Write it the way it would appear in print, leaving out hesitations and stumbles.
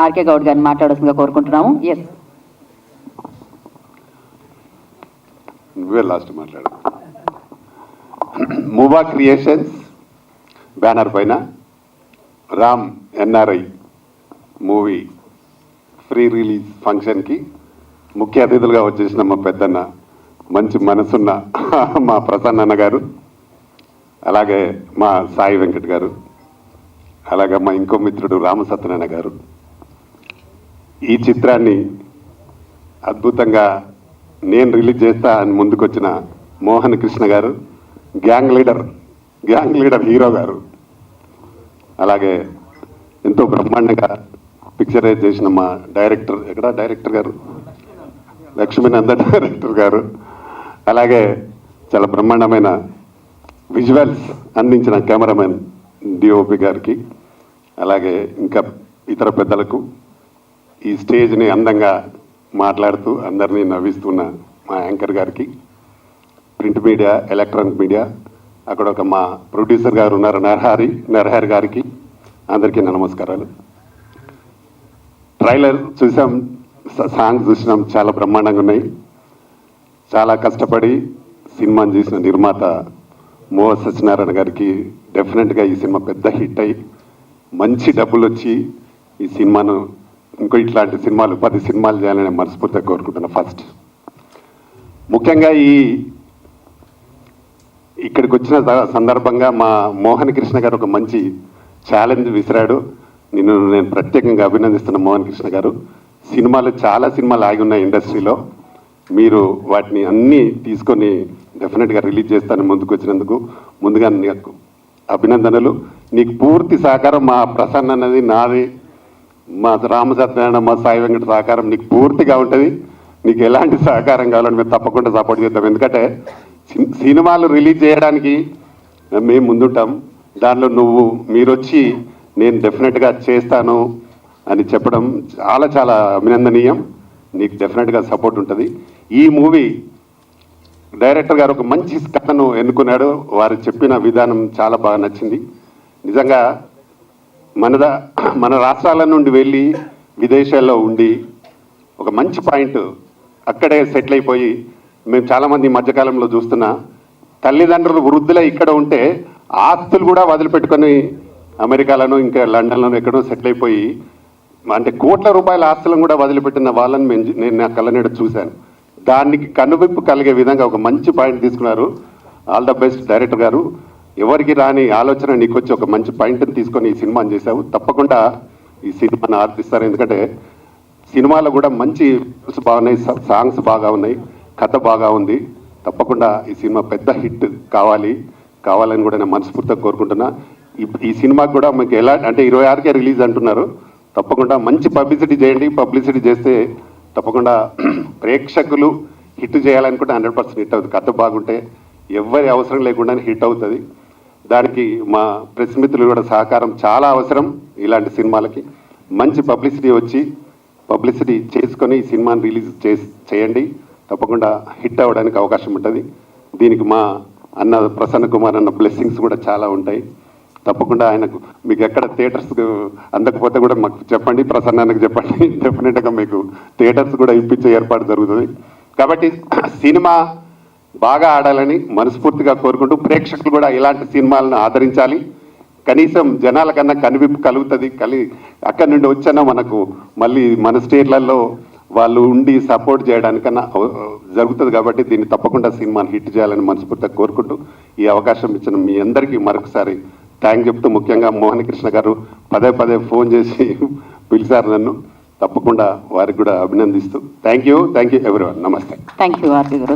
RK Goud గారిని మాట్లాడాల్సిందిగా కోరుకుంటున్నాము. ఎస్, నువ్వే లాస్ట్ మాట్లాడు. మూవా క్రియేషన్స్ బ్యానర్ పైన Ram NRI movie free release ఫంక్షన్కి ముఖ్య అతిథులుగా వచ్చేసిన మా పెద్దన్న, మంచి మనసున్న మా ప్రసన్న అన్న గారు, అలాగే మా సాయి వెంకట్ గారు, అలాగే మా ఇంకో మిత్రుడు రామసత్యనారాయణ గారు, ఈ చిత్రాన్ని అద్భుతంగా నేను రిలీజ్ చేస్తా అని ముందుకొచ్చిన మోహన్ కృష్ణ గారు, గ్యాంగ్ లీడర్ హీరో గారు, అలాగే ఎంతో బ్రహ్మాండంగా పిక్చరైజ్ చేసిన మా డైరెక్టర్ గారు లక్ష్మీనంద డైరెక్టర్ గారు, అలాగే చాలా బ్రహ్మాండమైన విజువల్స్ అందించిన కెమెరామెన్ డిఓపి గారికి, అలాగే ఇంకా ఇతర పెద్దలకు, ఈ స్టేజ్ని అందంగా మాట్లాడుతూ అందరినీ నవ్విస్తున్న మా యాంకర్ గారికి, ప్రింట్ మీడియా, ఎలక్ట్రానిక్ మీడియా, అక్కడ ఒక మా ప్రొడ్యూసర్ గారు ఉన్నారు నరహరి గారికి, అందరికీ నమస్కారాలు. ట్రైలర్ చూసాం, సాంగ్స్ చూసినాం, చాలా బ్రహ్మాండంగా ఉన్నాయి. చాలా కష్టపడి సినిమాని చేసిన నిర్మాత మోహ సత్యనారాయణ గారికి డెఫినెట్గా ఈ సినిమా పెద్ద హిట్ అయ్యి మంచి డబ్బులు వచ్చి ఈ సినిమాను ఇంకో ఇట్లాంటి సినిమాలు 10 సినిమాలు చేయాలని మనస్ఫూర్తిగా కోరుకుంటున్నా. ఫస్ట్ ముఖ్యంగా ఇక్కడికి వచ్చిన సందర్భంగా మా మోహన్ కృష్ణ గారు ఒక మంచి ఛాలెంజ్ విసిరాడు. నేను ప్రత్యేకంగా అభినందిస్తున్న మోహన్ కృష్ణ గారు. చాలా సినిమాలు ఆగి ఉన్నాయి ఇండస్ట్రీలో, మీరు వాటిని అన్నీ తీసుకొని డెఫినెట్గా రిలీజ్ చేస్తాను ముందుకు వచ్చినందుకు ముందుగా నీకు అభినందనలు. నీకు పూర్తి సహకారం మా ప్రసన్న అన్నది, నాది, మా రామసత్యనారాయణ, మా సాయి వెంకట సహకారం నీకు పూర్తిగా ఉంటుంది. నీకు ఎలాంటి సహకారం కావాలని మేము తప్పకుండా సపోర్ట్ చేద్దాం. ఎందుకంటే సినిమాలు రిలీజ్ చేయడానికి మేము ముందుంటాం. దానిలో మీరు వచ్చి నేను డెఫినెట్గా చేస్తాను అని చెప్పడం చాలా అభినందనీయం. నీకు డెఫినెట్గా సపోర్ట్ ఉంటుంది. ఈ మూవీ డైరెక్టర్ గారు ఒక మంచి కథను ఎన్నుకున్నాడు. వారు చెప్పిన విధానం చాలా బాగా నచ్చింది. నిజంగా మన రాష్ట్రాల నుండి వెళ్ళి విదేశాల్లో ఉండి ఒక మంచి పాయింట్ అక్కడే సెటిల్ అయిపోయి, మేము చాలామంది ఈ మధ్యకాలంలో చూస్తున్నా తల్లిదండ్రులు వృద్ధులై ఇక్కడ ఉంటే ఆస్తులు కూడా వదిలిపెట్టుకొని అమెరికాలోనూ ఇంకా లండన్లోనూ ఎక్కడో సెటిల్ అయిపోయి, అంటే కోట్ల రూపాయల ఆస్తులను కూడా వదిలిపెట్టిన వాళ్ళని నేను నా కళ్ళనేడు చూశాను. దానికి కనువిప్పు కలిగే విధంగా ఒక మంచి పాయింట్ తీసుకున్నారు. ఆల్ ద బెస్ట్ డైరెక్టర్ గారు. ఎవరికి రాని ఆలోచన నీకు వచ్చి ఒక మంచి పాయింట్ని తీసుకొని ఈ సినిమాని చేశావు. తప్పకుండా ఈ సినిమాని ఆర్పిస్తారు. ఎందుకంటే సినిమాలో కూడా మంచి బాగున్నాయి, సాంగ్స్ బాగా ఉన్నాయి, కథ బాగా ఉంది. తప్పకుండా ఈ సినిమా పెద్ద హిట్ కావాలని కూడా నేను మనస్ఫూర్తిగా కోరుకుంటున్నా. ఈ సినిమాకి కూడా మీకు ఎలా అంటే 26కే రిలీజ్ అంటున్నారు. తప్పకుండా మంచి పబ్లిసిటీ చేయండి. పబ్లిసిటీ చేస్తే తప్పకుండా ప్రేక్షకులు హిట్ చేయాలనుకుంటే 100% హిట్ అవుతుంది. కథ బాగుంటే ఎవరి అవసరం లేకుండా హిట్ అవుతుంది. దానికి మా ప్రెస్ మిత్రులు కూడా సహకారం చాలా అవసరం. ఇలాంటి సినిమాలకి మంచి పబ్లిసిటీ చేసుకొని ఈ సినిమాని రిలీజ్ చేయండి. తప్పకుండా హిట్ అవ్వడానికి అవకాశం ఉంటుంది. దీనికి మా అన్న ప్రసన్న కుమార్ అన్న బ్లెస్సింగ్స్ కూడా చాలా ఉంటాయి. తప్పకుండా ఆయనకు మీకు ఎక్కడ థియేటర్స్ అందకపోతే కూడా మాకు చెప్పండి, ప్రసన్నానికి చెప్పండి. డెఫినెట్గా మీకు థియేటర్స్ కూడా ఇప్పించే ఏర్పాటు జరుగుతుంది. కాబట్టి సినిమా బాగా ఆడాలని మనస్ఫూర్తిగా కోరుకుంటూ ప్రేక్షకులు కూడా ఇలాంటి సినిమాలను ఆదరించాలి. కనీసం జనాల కన్నా కనువిప్పు కలుగుతుంది. అక్కడి నుండి వచ్చానో మనకు మళ్ళీ మన స్టేట్లలో వాళ్ళు ఉండి సపోర్ట్ చేయడానికన్నా జరుగుతుంది. కాబట్టి దీన్ని తప్పకుండా సినిమాని హిట్ చేయాలని మనస్ఫూర్తిగా కోరుకుంటూ ఈ అవకాశం ఇచ్చిన మీ అందరికీ మరొకసారి థ్యాంక్ చెప్తూ, ముఖ్యంగా మోహన్ కృష్ణ గారు పదే ఫోన్ చేసి పిలిచారు నన్ను. తప్పకుండా వారికి కూడా అభినందిస్తూ థ్యాంక్ యూ ఎవ్రీవన్. నమస్తే. థ్యాంక్ యూ ఆర్కే గారు.